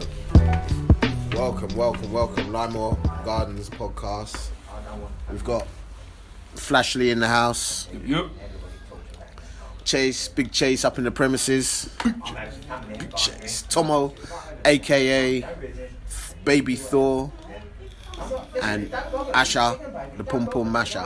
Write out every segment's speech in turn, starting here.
So, welcome, Lymore Gardens podcast. We've got Flashley in the house. Yep. Chase, Big Chase up in the premises. Big Chase. Tomo, aka Baby Thor. And Asha, the Pum Pum Masher.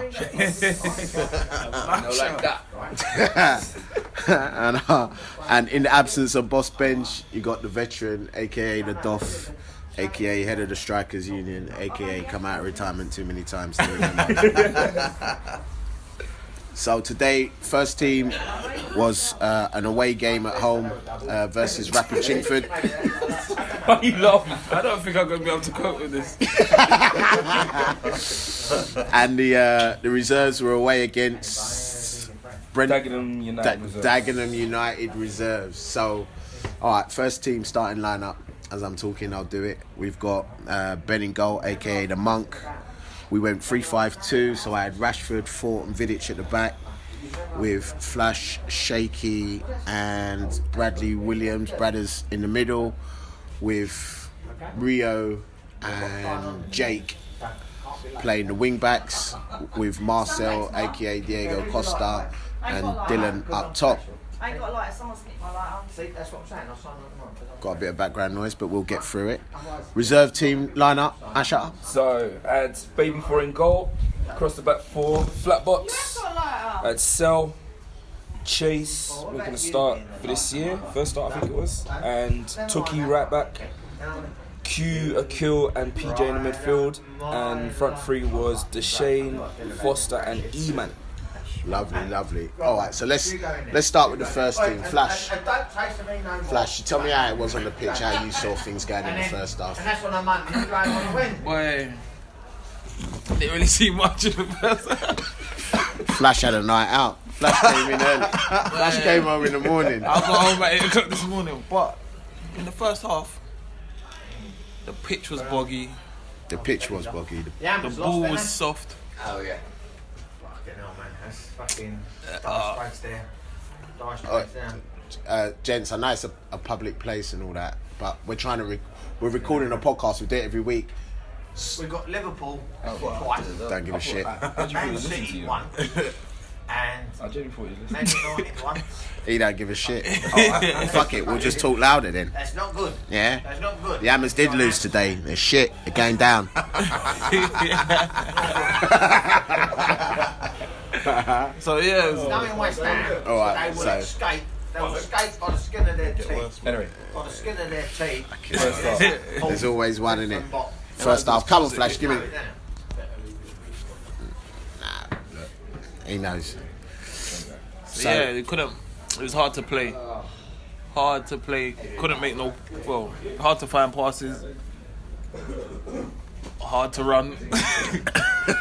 And in the absence of Boss Bench, you got the veteran, aka the Doff, aka head of the Strikers Union, aka come out of retirement too many times to remember. So today, first team was an away game at home versus Rapid Chingford. Why you laughing? I don't think I'm going to be able to cope with this. And the reserves were away against Dagenham United reserves. So, all right, first team starting lineup. As I'm talking, I'll do it. We've got Ben in goal, aka the Monk. We went 3-5-2, so I had Rashford, Fort and Vidic at the back with Flash, Shaky and Bradley Williams, brothers in the middle with Rio and Jake playing the wing backs with Marcel, aka Diego Costa and Dylan up top. I ain't got a lighter, someone's nicked my lighter. See, that's what I'm saying. I'll sign on tomorrow. Got a bit of background noise, but we'll get through it. Reserve team lineup, Asha. So, I had Baby 4 in goal, across the back 4, flat box. I had Cell, Chase, we're going to start for this year, first start I think it was, and Tuki right back, Q, Akil and PJ in the midfield, and front three was Deshane, Foster and E-Man. Lovely. All right, so let's start with the first team. Flash, you tell me how it was on the pitch, how you saw things going in the first half. Boy, I didn't really see much in the first half. Flash had a night out. Flash came in early. Flash came home in the morning. I got home at 8 o'clock this morning, but in the first half, the pitch was boggy. The pitch was boggy. The ball was soft. Oh, yeah. Fucking hell, man. That's fucking dire straits there. Gents, I know it's a public place and all that, but we're trying to we're recording a podcast. We do it every week. We've got Liverpool twice. Don't give a shit. Man City one. And I genuinely thought you listened. Man United one. He don't give a shit. Fuck it, we'll just talk louder then. That's not good. Yeah? That's not good. The Hammers did lose today. They're shit. They're going down. So yeah, it was, Knowing West Ham, All right, they will so- escape. They will escape by the skin of their teeth. Anyway, By the skin of their teeth. There's always one in it. First half. Come on, Flash, give me. He knows. So, yeah, it couldn't. It was hard to play. Couldn't make hard to find passes. Hard to run.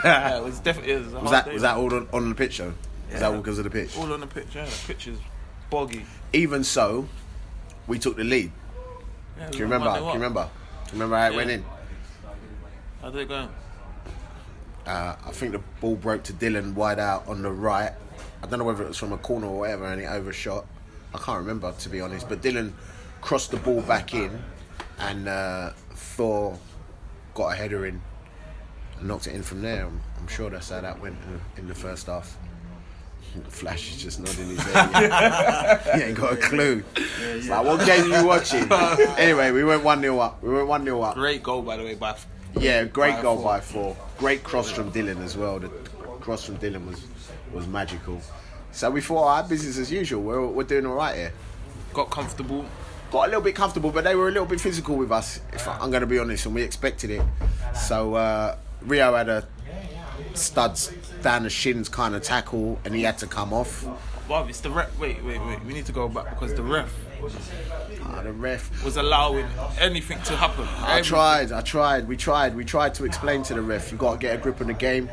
Yeah, it was definitely. It was a hard day. Was that all on the pitch though? Is that all because of the pitch? All on the pitch. Yeah, the pitch is boggy. Even so, we took the lead. Yeah, Do you remember? Do you remember how it went in? How did it go? I think the ball broke to Dylan wide out on the right. I don't know whether it was from a corner or whatever, and it overshot. I can't remember, to be honest. But Dylan crossed the ball back in, and Thor got a header in and knocked it in from there. I'm sure that's how that went in the first half. Flash is just nodding his head. He ain't got a clue. It's like, what game are you watching? Anyway, we went 1-0 up. Great goal, by the way, by Yeah, great goal by 4. Great cross from Dylan as well. The cross from Dylan was magical. So we thought, our business as usual. We're doing all right here. got comfortable. Got a little bit comfortable, but they were a little bit physical with us, if I'm going to be honest, and we expected it. So Rio had a studs down the shins kind of tackle, and he had to come off. Well, it's the ref. Wait. We need to go back because the ref The ref was allowing anything to happen. I tried. We tried to explain to the ref, you got to get a grip on the game.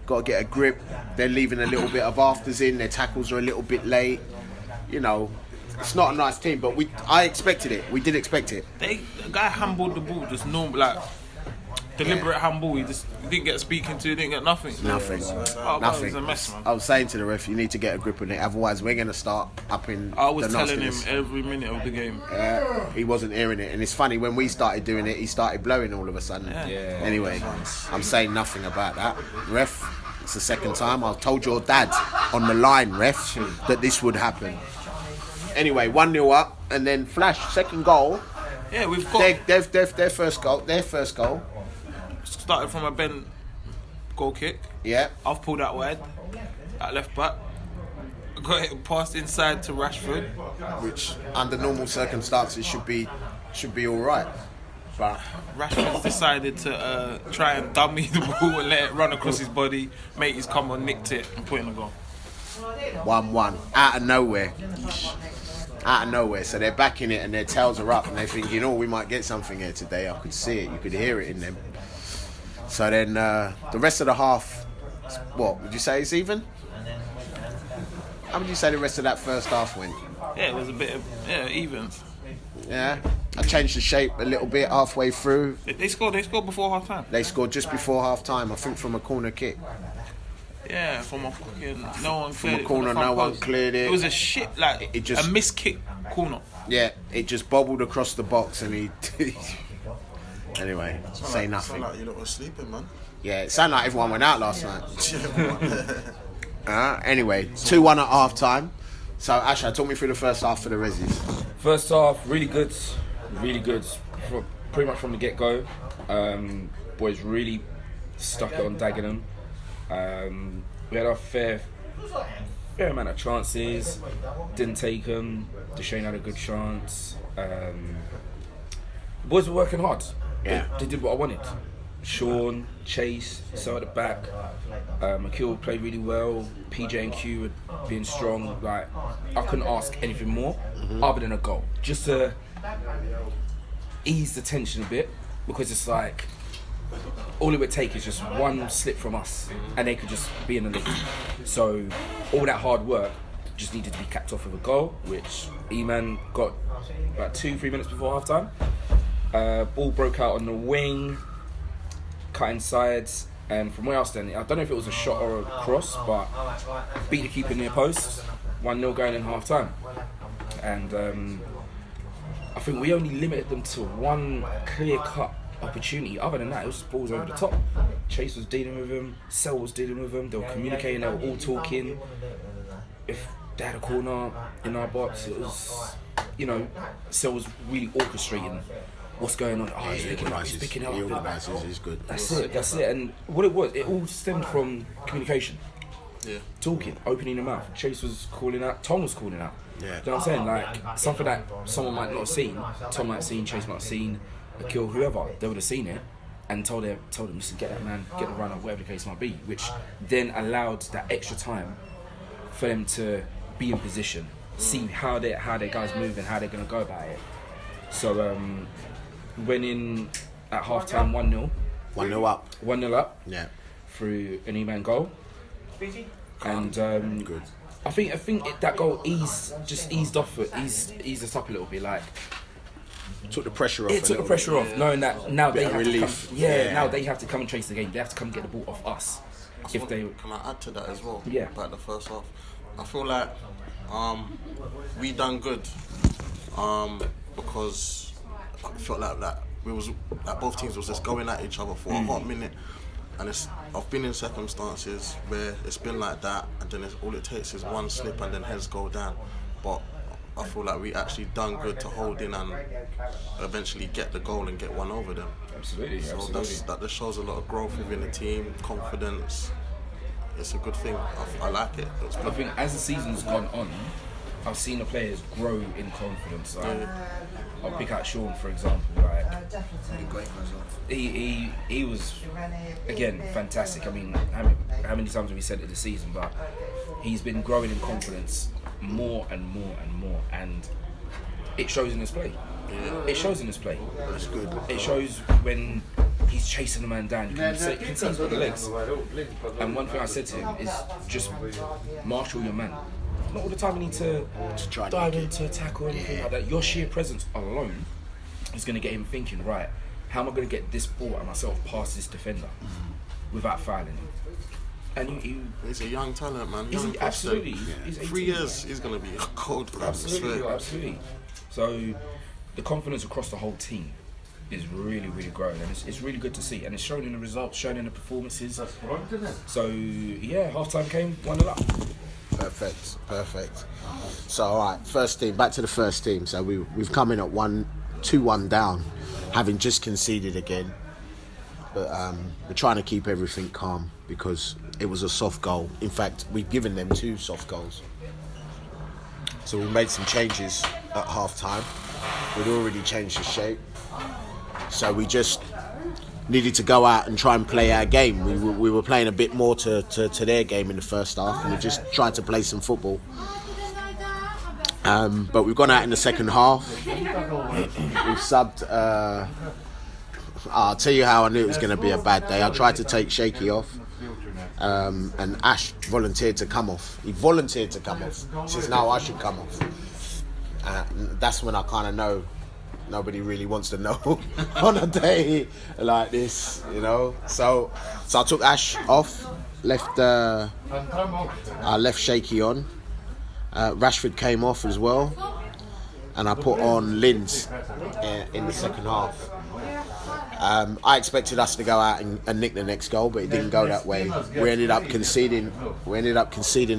Got to get a grip. They're leaving a little bit of afters in. Their tackles are a little bit late. You know, it's not a nice team, but I expected it. We did expect it. The guy handballed the ball just normal, like Deliberate handball. He didn't get speaking to. Didn't get nothing. Nothing. Oh, Nothing. It was a mess, man. I was saying to the ref, you need to get a grip on it, otherwise we're going to start up in I was the telling him nastiness. every minute of the game. He wasn't hearing it, and it's funny when we started doing it, he started blowing all of a sudden. Yeah. Anyway, I'm saying nothing about that. Ref, it's the second time. I told your dad on the line, ref, that this would happen. Anyway, 1-0 up, and then Flash, second goal. Yeah, we've got Their first goal. started from a bent goal kick. Yeah. I've pulled out wide at left back. Got it passed inside to Rashford. Which under normal circumstances should be all right. But Rashford's decided to try and dummy the ball and let it run across his body. Mate, he's come on, nicked it and put in a goal. 1-1 out of nowhere. So they're backing it and their tails are up and they're thinking, oh, we might get something here today. I could see it, you could hear it in them. So then the rest of the half, what would you say it's even? How would you say the rest of that first half went? Yeah, it was a bit of evens. Yeah, I changed the shape a little bit halfway through. They scored before half time. They scored just before half time, I think from a corner kick. Yeah, from a fucking no one cleared From a corner, no one cleared it. It was a shit a missed kick corner. Yeah, it just bobbled across the box and he anyway, say nothing. Sound like you lot were sleeping, man. Yeah, it sounded like everyone went out last night. Anyway, 2-1 at half time. So Asha, talk me through the first half for the Rezzies. First half, really good. Pretty much from the get-go. Boys really stuck it on Dagenham. We had our fair amount of chances, didn't take them. Deshane had a good chance. The boys were working hard. Yeah. They did what I wanted. Sean, Chase, so at the back. Akil played really well. PJ and Q were being strong. Like, I couldn't ask anything more other than a goal, just to ease the tension a bit, because it's like all it would take is just one slip from us and they could just be in the league. So all that hard work just needed to be capped off with a goal, which E-Man got about 2-3 minutes before half time. Ball broke out on the wing, cutting sides, and from where I was standing, I don't know if it was a shot or a cross, but beat the keeper near post. 1-0 going in half time. And I think we only limited them to one clear cut opportunity. Other than that, it was just balls over the top. Chase was dealing with him, Sel was dealing with him, they were communicating, they were all talking. If they had a corner in our box, it was, Sel was really orchestrating what's going on. Oh, he's picking up. He organises, he's good. That's it. And what it was, it all stemmed from communication. Yeah. Talking, opening the mouth. Chase was calling out, Tom was calling out. Yeah. You know what I'm saying? Like, something that someone might not have seen, Tom might have seen, Chase might have seen, Akil, whoever, they would have seen it and told them, listen, get that man, get the runner, whatever the case might be, which then allowed that extra time for them to be in position, see how their guys move and how they're going to go about it. So, went in at half time 1-0. 1-0 up. 1-0 up. Yeah. Through an E-Man goal. And good. I think that goal eased us up a little bit. Like, Took the pressure off. it took the pressure off, knowing that now they Bit of have relief. to come. Yeah, now they have to come and chase the game. They have to come get the ball off us. Can I add to that as well? Yeah. About the first half, I feel like we done good because I felt like we was like both teams was just going at each other for a hot minute, and I've been in circumstances where it's been like that, and then all it takes is one slip and then heads go down. But I feel like we actually done good to hold in and eventually get the goal and get one over them. Absolutely. So that just shows a lot of growth within the team, confidence. It's a good thing. I like it. It's I good. think as the season's gone on, I've seen the players grow in confidence. Like, I'll pick out Sean, for example. Like, he was, again, fantastic. I mean, how many times have we said it this season? But he's been growing in confidence more and more and more, and it shows in his play. It shows in his play. That's good. It shows when he's chasing the man down. You can see he's got the legs. And one thing I said to him is just marshal your man. Not all the time you need to try and dive make it. into a tackle or anything like that. Your sheer presence alone is going to get him thinking, right, how am I going to get this ball at myself past this defender without fouling him? And he's a young talent, man. Young prospect. Absolutely. He's 3 years, he's going to be cold for that. Absolutely. So the confidence across the whole team is really, really growing, and it's really good to see, and it's shown in the results, shown in the performances. So yeah, half time came 1-0 up. Perfect. So all right, first team, back to the first team. So we've come in at 2-1 down, having just conceded again, but we're trying to keep everything calm because it was a soft goal. In fact, we've given them 2 soft goals. So we made some changes at half time. We'd already changed the shape. So we just needed to go out and try and play our game. We were playing a bit more to their game in the first half, and we just tried to play some football. But we've gone out in the second half. We've subbed. I'll tell you how I knew it was going to be a bad day. I tried to take Shaky off, and Ash volunteered to come off. He volunteered to come off. He says, "No, I should come off." That's when I kind of know nobody really wants to know on a day like this, you know. So I took Ash off, left Shaky on. Rashford came off as well, and I put on Linz in the second half. I expected us to go out and nick the next goal, but it didn't go that way. We ended up conceding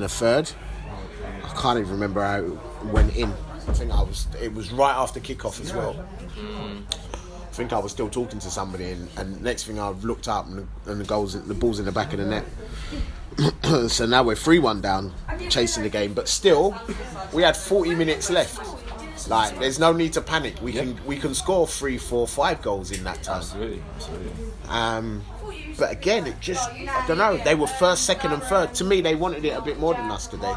a third. I can't even remember how it went in. I think it was right after kickoff as well. I think I was still talking to somebody, and next thing I've looked up and the ball's in the back of the net. So now we're 3-1 down, chasing the game, but still we had 40 minutes left. Like, there's no need to panic. We can score 3, 4, 5 goals in that time. Absolutely. But again, I don't know. They were first, second, and third. To me, they wanted it a bit more than us today,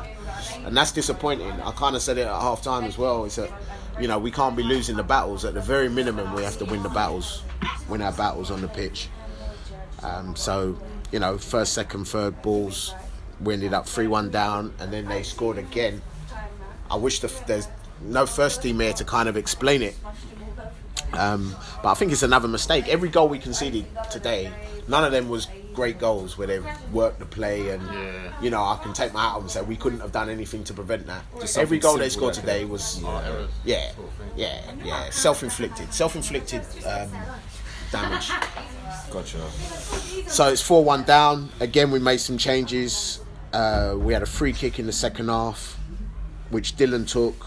and that's disappointing. I kind of said it at half time as well. Is that, you know, we can't be losing the battles. At the very minimum, we have to win our battles on the pitch. So, you know, first, second, third balls, we ended up 3-1 down, and then they scored again. I wish there's no first team here to kind of explain it. But I think it's another mistake. Every goal we conceded today, none of them was great goals where they've worked the play, and you know, I can take my hat off and say we couldn't have done anything to prevent that. Every goal they scored today was self-inflicted damage. Gotcha. So it's 4-1 down. Again, we made some changes. We had a free kick in the second half, which Dylan took.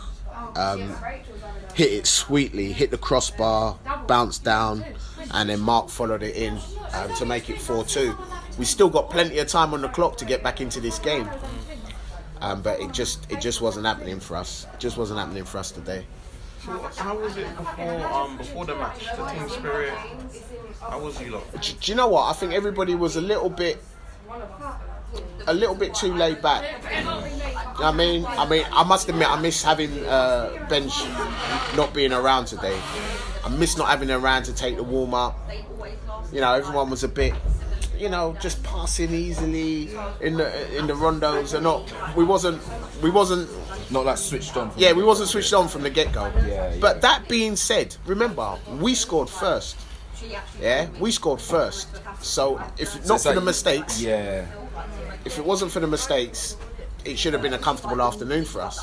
Hit it sweetly, hit the crossbar, bounced down, and then Mark followed it in to make it 4-2. We still got plenty of time on the clock to get back into this game, but it just wasn't happening for us. It just wasn't happening for us today. So how was it before the match? The team spirit. How was you lot? Do you know what? I think everybody was a little bit too laid back. I mean, I must admit, I miss having Bench not being around today. I miss not having him around to take the warm up. You know, everyone was a bit, you know, just passing easily in the rondos, and we wasn't Not like switched on. we wasn't switched on from the get go. Yeah. But that being said, remember, we scored first. Yeah, we scored first. So if not for the mistakes, if it wasn't for the mistakes, it should have been a comfortable afternoon for us.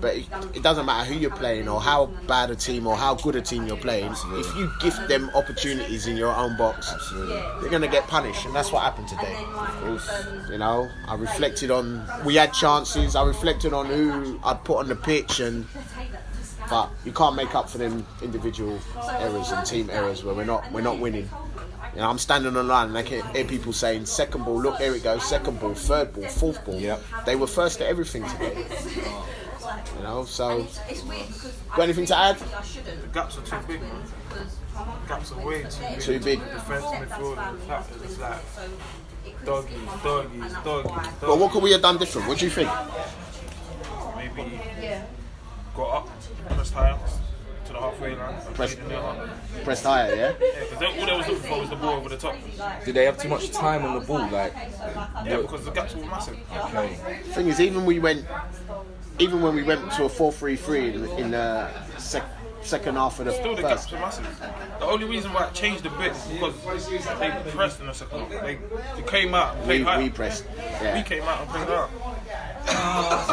But it doesn't matter who you're playing or how bad a team or how good a team you're playing. Absolutely. If you gift them opportunities in your own box, they're going to get punished, and that's what happened today. Of course. You know, I reflected on, we had chances, I reflected on who I'd put on the pitch, but you can't make up for them individual errors and team errors where we're not winning. You know, I'm standing on the line and I can hear people saying, second ball, look, here it goes, second ball, third ball, fourth ball. Yep. They were first at everything today. You know, so, got anything to add? The gaps are too big, man. Gaps are way Too big. Defense, midfield, it's like doggies. Well, what could we have done different? What do you think? Maybe got up, pressed higher to the halfway line. Pressed higher, yeah? Because all they was looking for was the ball over the top. Did they have too much time on the ball? Like, yeah, because the gaps were massive. okay. Thing is, even when we went to a 4-3-3 in the second half of the Still, the first. gaps were massive. The only reason why it changed a bit is because they pressed in the second half. They came out and played high. We pressed. Yeah. We came out and played high.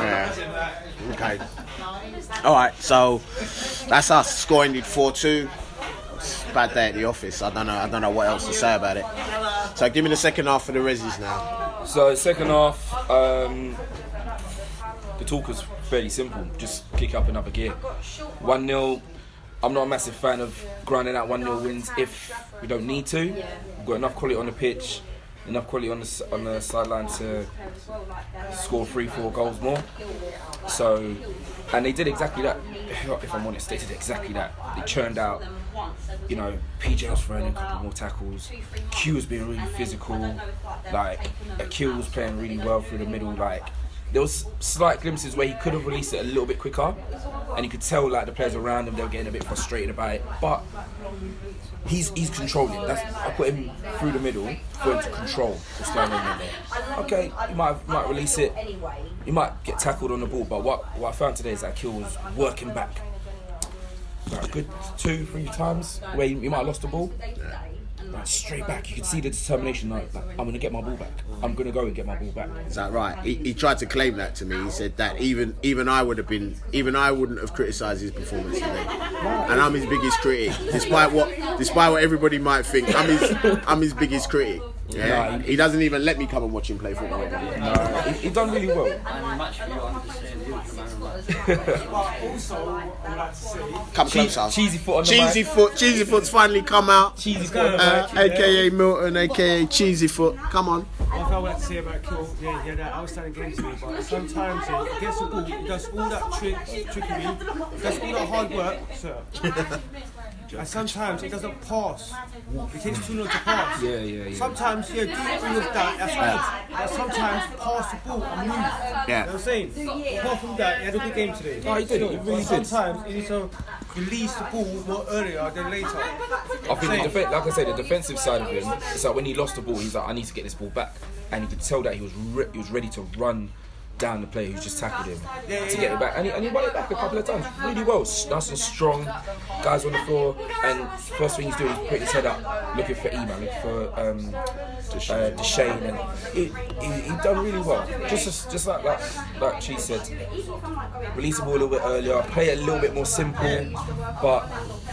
Yeah. Okay. All right. So that's us. Score ended 4-2. It's a bad day at the office. I don't know what else to say about it. So give me the second half for the Rezzies now. So second half, the talk was fairly simple. Just kick up another gear. 1-0. I'm not a massive fan of grinding out 1-0 wins if we don't need to. We've got enough quality on the pitch, enough quality on the sideline to score 3-4 goals more. So, and they did exactly that. If I'm honest, they did exactly that. They churned out, you know, PJ was throwing in a couple more tackles. Q was being really physical. Like, Akil was playing really well through the middle. Like, there was slight glimpses where he could have released it a little bit quicker, and you could tell like the players around him, they were getting a bit frustrated about it. But he's controlling. I put him through the middle for him to control what's going on in there. Okay, you might release it. You might get tackled on the ball, but what I found today is that Akil was working back like a good 2-3 times where he might have lost the ball. Like straight back, you could see the determination. Like I'm going to get my ball back. I'm going to go and get my ball back. Is that right? He tried to claim that to me. He said that even I wouldn't have criticised his performance today, and I'm his biggest critic. Despite what everybody might think, I'm his biggest critic. Yeah, he doesn't even let me come and watch him play football. No, he done really well. Come closer. Cheesy foot on the mic. Cheesy foot's finally come out. Cheesy foot. AKA Milton, AKA Cheesy Foot. Come on. One thing I wanted to say about Kill, he had that outstanding game today, but sometimes he gets the ball, he does all that trickery, he does all that hard work, sir. And sometimes he doesn't pass. He takes too long to pass. Yeah. Sometimes, do all of that, that's good. But sometimes pass the ball and move. Yeah. You know what I'm saying? Apart from that, he had a good game today. No, he did. He really did. Sometimes he needs to release the ball more earlier than later. I think, like I said, the defensive side of him, it's like when he lost the ball, he's like, I need to get this ball back. And you could tell that he was ready to run down the player who's just tackled him to get it back, and he won it back a couple of times really well. Nice and strong, guys on the floor, and first thing he's doing is putting his head up, looking for Eman, looking for Deshane, and he done really well. Just like Chi said, release the ball a little bit earlier, play it a little bit more simple, but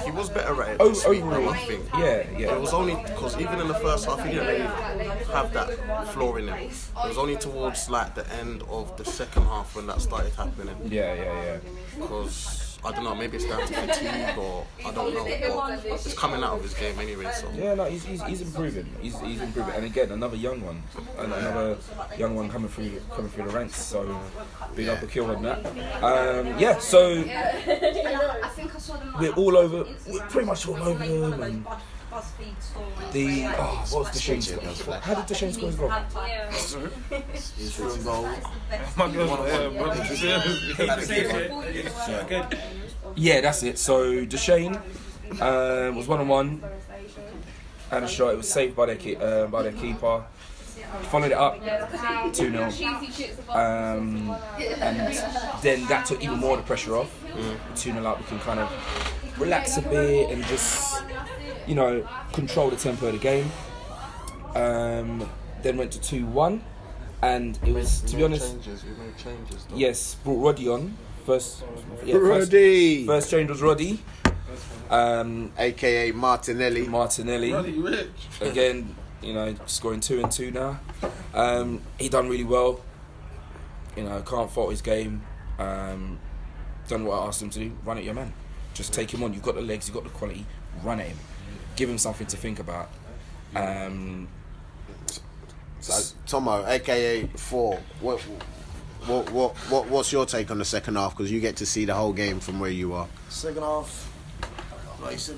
He was better at it this week, overall, I think. yeah. It was only because even in the first half, he didn't really have that floor in him. It was only towards like the end of the second half when that started happening. Yeah. Because I don't know, maybe it's down to fatigue or I don't know, but it's coming out of his game anyway. So Yeah, no, he's improving. He's improving, and again, another young one coming through the ranks. So big up a kill on that. So we're all over. We're pretty much all over them. And what was Deshane's goal? How did Deshane's score his goal? He's through a goal. Yeah, that's it. So Deshane was 1-on-1 and a shot. It was saved by their keeper. Followed it up 2-0, and then that took even more of the pressure off. 2-0 up, we can kind of relax a bit and just, control the tempo of the game. Then went to 2-1, and it was, to be honest, we made changes. Though. yes, brought Roddy on first. Roddy. First change was Roddy, AKA Martinelli. Again, scoring 2 and 2 now. He done really well. Can't fault his game. Done what I asked him to do. Run at your man. Just take him on. You've got the legs. You've got the quality. Run at him. Give him something to think about. So, Tomo, AKA 4. What's your take on the second half? Because you get to see the whole game from where you are. Second half, like I said,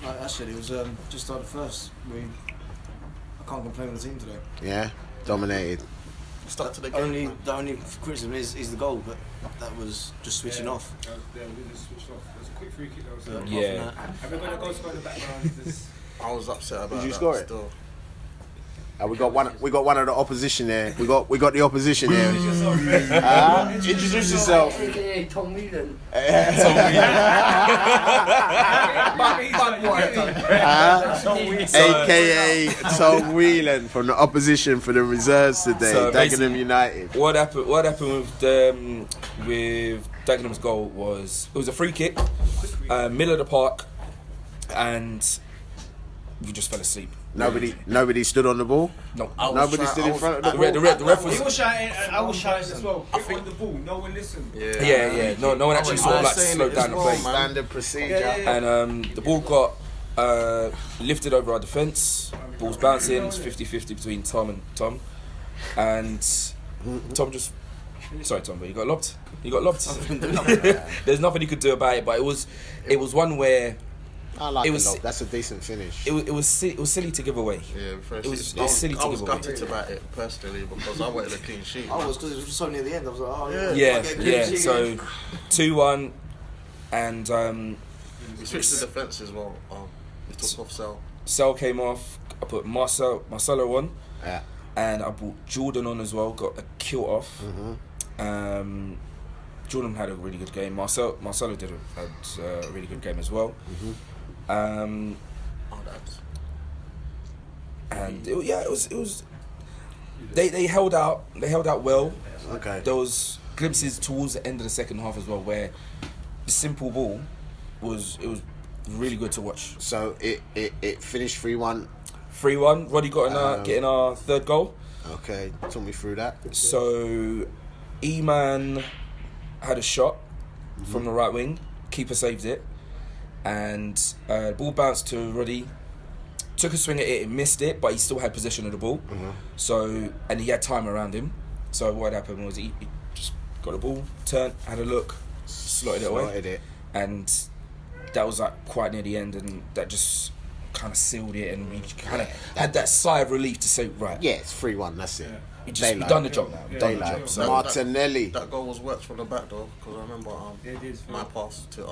it was just like the first. I can't complain with the team today. Yeah, dominated. Start to the game. The only criticism is the goal, but that was just switching off. Yeah, we just switched off. It was a quick free kick that was Yeah. Everybody goes in the background. I was upset about that. Did you score it? Still. We got one of the opposition there. We got the opposition here. Introduce yourself. AKA Tom Whelan. AKA Tom Whelan from the opposition for the reserves today. So Dagenham United. What happened with Dagenham's goal was it was a free kick, middle of the park, and we just fell asleep. Nobody stood on the ball. No, Nobody stood in front of the ball. the ref was. He was shouting, and I was shouting as well. I think the ball. No one listened. Yeah. No one actually sort of like slowed down the play. Standard procedure. And the ball got lifted over our defence. Ball's bouncing. It was 50-50 between Tom and Tom. And Tom just... Sorry, Tom, but you got lobbed. There's nothing he could do about it, but it was one where... I like it was, lob. That's a decent finish. It was silly to give away. Yeah, It was silly to I was give away. gutted about it personally because I wanted a clean sheet. I was because it was so near the end. I was like, oh Yeah. So 2-1, and We switched the defence as well. We took off Sal. Sal came off. I put Marcelo on, Yeah. and I brought Jordan on as well. Got a kill off. Jordan had a really good game. Marcelo had a really good game as well. And it was. They held out. They held out well. Okay. There was glimpses towards the end of the second half as well, where the simple ball was really good to watch. So it finished 3-1. 3-1. Roddy got getting our third goal. Okay, talk me through that. So E-Man had a shot from the right wing. Keeper saved it, and ball bounced to Roddy. Took a swing at it, missed it, but he still had possession of the ball. So, and he had time around him. So what happened was he just got the ball, turned, had a look, slotted it away, and that was like quite near the end, and that just kind of sealed it, and we kind of had that sigh of relief to say, right, Yeah, it's 3-1. That's it. we done the job now. We've done the Daylight. job. So Martinelli. That goal was worked from the back though, because I remember my pass to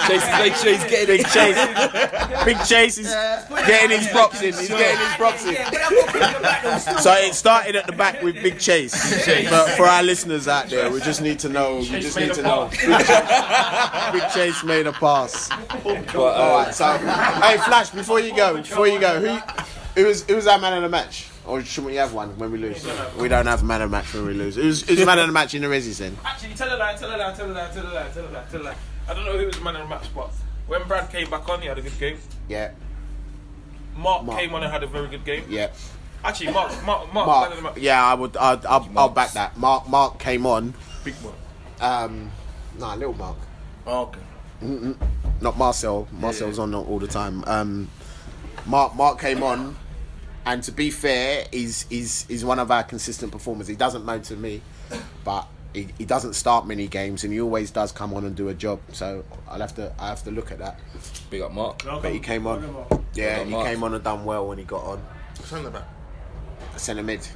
Chase is getting Big Chase. Big Chase is getting his props in. He's getting his props in. So it started at the back with Big Chase. But for our listeners out there, we just need to know. You just need to know. Big Chase made a pass. All right. So, hey, Flash. Before you go, who was our man of the match? Or shouldn't we have one when we lose? We don't have man of the match when we lose. Who's man of the match in the Rezzies then? Actually, tell a lie. I don't know who was the man of the match, but when Brad came back on, he had a good game. Yeah. Mark came on and had a very good game. Yeah. Actually, Mark, man of the match. Yeah, I'll back that. Mark came on. Big one. Little Mark. Oh, okay. Not Marcel. Marcel's on all the time. Mark came on, and to be fair, he's one of our consistent performers. He doesn't motor me, but he doesn't start many games, and he always does come on and do a job. So I have to look at that. Big up Mark. But he came on. Yeah, he came on and done well when he got on. Centre back. Centre mid.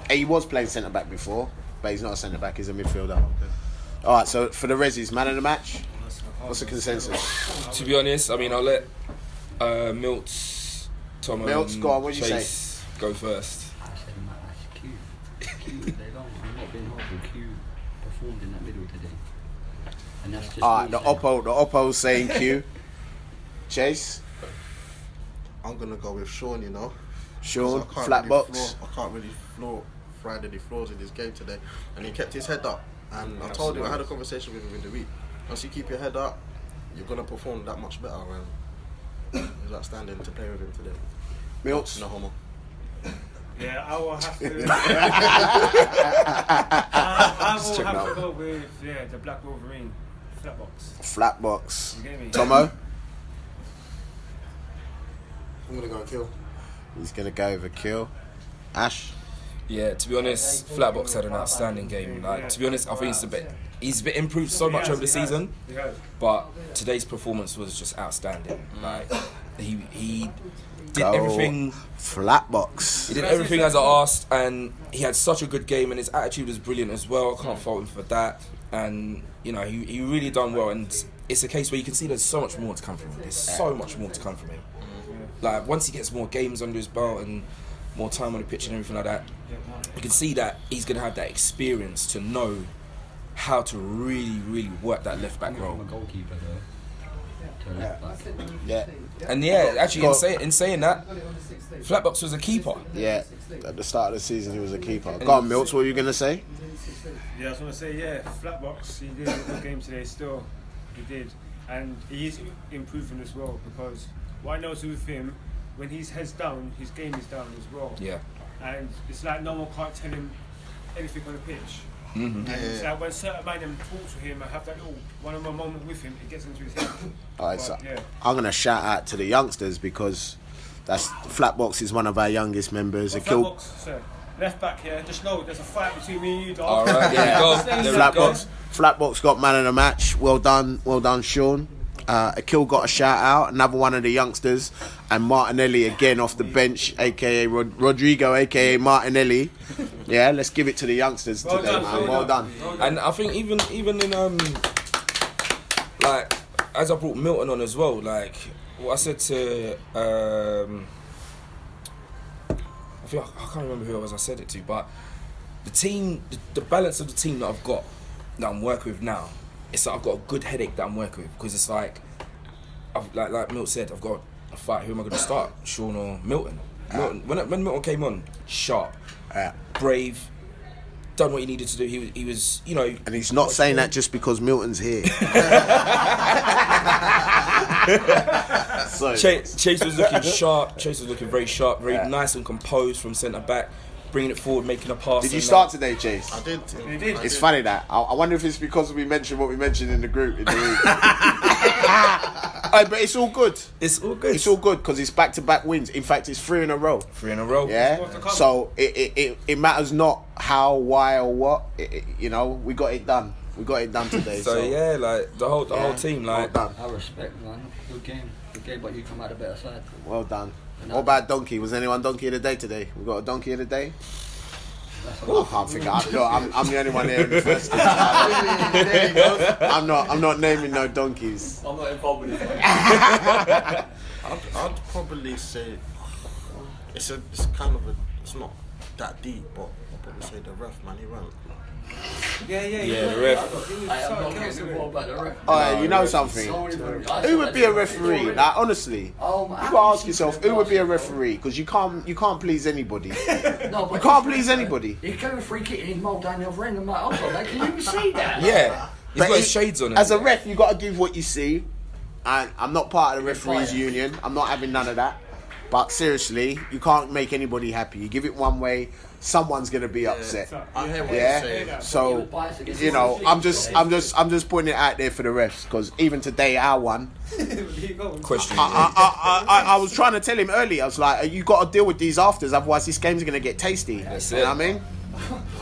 He was playing centre back before, but he's not a centre back. He's a midfielder. All right. So for the Rezzies, man of the match. What's the consensus? To be honest, I mean, I'll let Milts, Tom, and go on. What do you say? Chase go first. I said Q. Q all day long. I'm not being horrible. Q performed in that middle today. And that's just All right. The Oppo's saying Q. Chase. I'm gonna go with Sean. You know. Sean. 'Cause I can't Flat really box. I can't really find any flaws in this game today, and he kept his head up. And I told him, I had a conversation with him in the week. Once you keep your head up, you're gonna perform that much better. And he's outstanding to play with him today. Milts. No homo. Yeah, I will have to. I will have to go with the Black Wolverine flat box. Flat box. You get me? Tomo. I'm gonna go kill. He's gonna go with a kill. Ash. Yeah, to be honest, Flatbox had an outstanding game. Like, to be honest, I think he's been improved so much over the season, but today's performance was just outstanding. Like, he did everything. Flatbox. He did everything as I asked, and he had such a good game, and his attitude was brilliant as well. I can't fault him for that. And you know, he really done well, and it's a case where you can see there's so much more to come from him. There's so much more to come from him. like once he gets more games under his belt and more time on the pitch and everything like that, you can see that he's gonna have that experience to know how to really work that left back role. I'm a goalkeeper though. To left back. Yeah. And actually in saying that, Flatbox was a keeper. Yeah. At the start of the season, he was a keeper. Go on, Milts. What were you gonna say? Yeah, I was going to say, Flatbox, he did a good game today still. He did. And he is improving as well, because what I noticed with him, when his head's down, his game is down as well. Yeah. And it's like no one can't tell him anything on the pitch. Mm-hmm. And it's like when certain man them talk to him and have that little one-on-one moment with him, it gets into his head. Alright, so I'm gonna shout out to the youngsters because Flatbox is one of our youngest members. Flatbox, sir. Left back here, just know there's a fight between me and you, dog. Alright, there you go. Flatbox got man of the match. Well done, Sean. Akil got a shout out, another one of the youngsters, and Martinelli again off the bench, aka Rodrigo, aka Martinelli. Yeah, let's give it to the youngsters today, man. Well done. And I think even in like as I brought Milton on as well, like what I said to I can't remember who it was I said it to, but the team, the balance of the team that I've got, that I'm working with now, it's like I've got a good headache that I'm working with, because it's like, like Milt said, I've got a fight. Who am I going to start, Sean or Milton? When Milton came on, sharp, brave, done what he needed to do. He was, you know. And he's not saying that just because Milton's here. Chase was looking sharp. Chase was looking very sharp, very nice and composed from centre back, bringing it forward, making a pass. Did you start today, Chase? I did. It's funny that I wonder if it's because we mentioned what we mentioned in the group. But it's all good. It's all good. It's all good because it's back-to-back wins. In fact, it's 3 in a row. 3 in a row. Yeah. So it matters not how, why, or what. You know, we got it done. We got it done today. So yeah, like the whole team, like. Well done. I respect, man. Good game, but you come out a better side. Well done. What about donkey? Was anyone donkey of the day today? We got a donkey of the day. I can't think. I'm the only one here in the first. There you go. I'm not naming no donkeys. I'm not involved with it. I'd probably say it's not that deep, but I'd probably say the ref, man, he ran. Yeah, the ref. I am not getting involved by the ref. Alright, you know something? Who would be a referee? Like honestly, you gotta ask yourself who would be a referee, because you can't please anybody. No, You can't please anybody. He's going free kick and he's mold down the other end. I'm like, hold on, mate, can you even see that? Yeah, he's But got his shades on. As a ref, you gotta give what you see. And I'm not part of the referees union. I'm not having none of that. But seriously, you can't make anybody happy. You give it one way, someone's gonna be upset. I hear what you're saying. So you know, I'm just putting it out there for the refs, because even today I won. Question. I was trying to tell him earlier. I was like, you got to deal with these afters, otherwise this game's gonna get tasty. That's you it. know what I mean?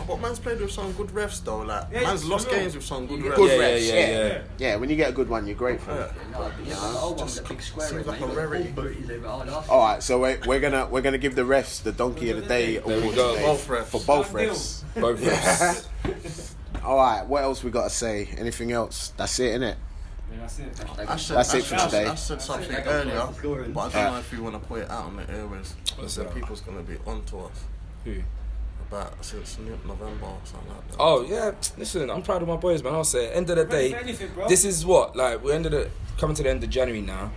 But man's played with some good refs though. Like man's lost games with some good refs. Good Yeah, refs. yeah. Yeah, when you get a good one, you're grateful. Just big square seems like a mate. rarity. All right, so we're gonna give the refs the donkey of the day award we go. today Both refs. for both refs. Both refs. All right, what else we got to say? Anything else? That's it, innit? That's it. That's it for today. I said something earlier, but I don't know if we want to put it out on the airways. What's So that? people's gonna be onto us Who? about since November or something like that. Oh yeah, listen, I'm proud of my boys, man. I'll say, end of the Ready day, for anything, bro. this is what, like, coming to the end of January now,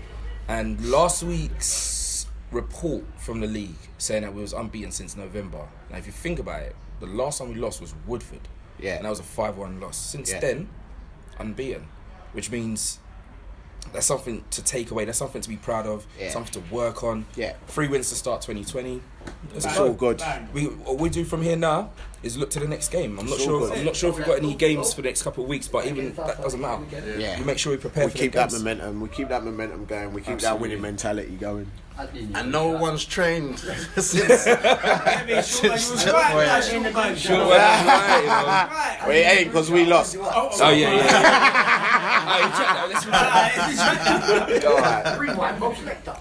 and last week's report from the league saying that we was unbeaten since November. Now, if you think about it, the last time we lost was Woodford, Yeah. and that was a 5-1 loss. Since Yeah. then, unbeaten, which means that's something to take away. That's something to be proud of. Yeah. Something to work on. Yeah. 3 wins to start 2020. Let's It's go. all good. What we do from here now is look to the next game. I'm not It's all sure. good. I'm not sure if we've got any games for the next couple of weeks, but even that doesn't matter. Yeah. We make sure we prepare We for keep the that games. momentum. We keep that momentum going. We keep that Absolutely. winning mentality going. And no one's trained since. You was right, Well, it ain't because we lost. Oh yeah, yeah.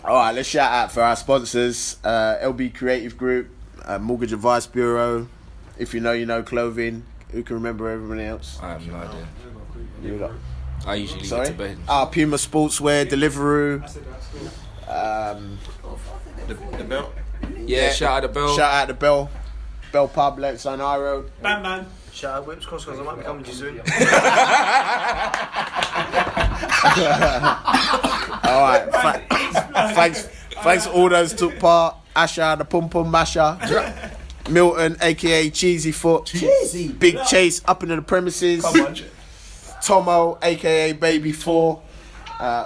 All right, let's shout out for our sponsors, LB Creative Group, Mortgage Advice Bureau. If you know, you know. Clothing. Who can remember everyone else? I have no idea. You lot. I usually Sorry. get to bed. Puma Sportswear, Deliveroo. The belt. Yeah, shout out to Bill. Shout out to Bell. Bell Pub, Let's on High Road. Bam, man. Shout out Whips Cross because I might be coming to you soon. All right. Thanks to all those who took part. Asher, the Pum Pum Masher. Milton, aka Cheesy Foot. Cheesy. Big Chase up into the premises. Come on. Tomo, aka Baby 4.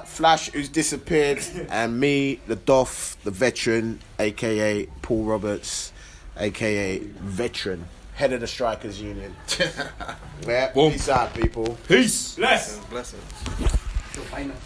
Flash, who's disappeared. And me, the Doff, the veteran, aka Paul Roberts, aka Veteran. Head of the Strikers Union. Yeah, Boom. peace out, people. Peace. Bless. Blessings. Feel famous.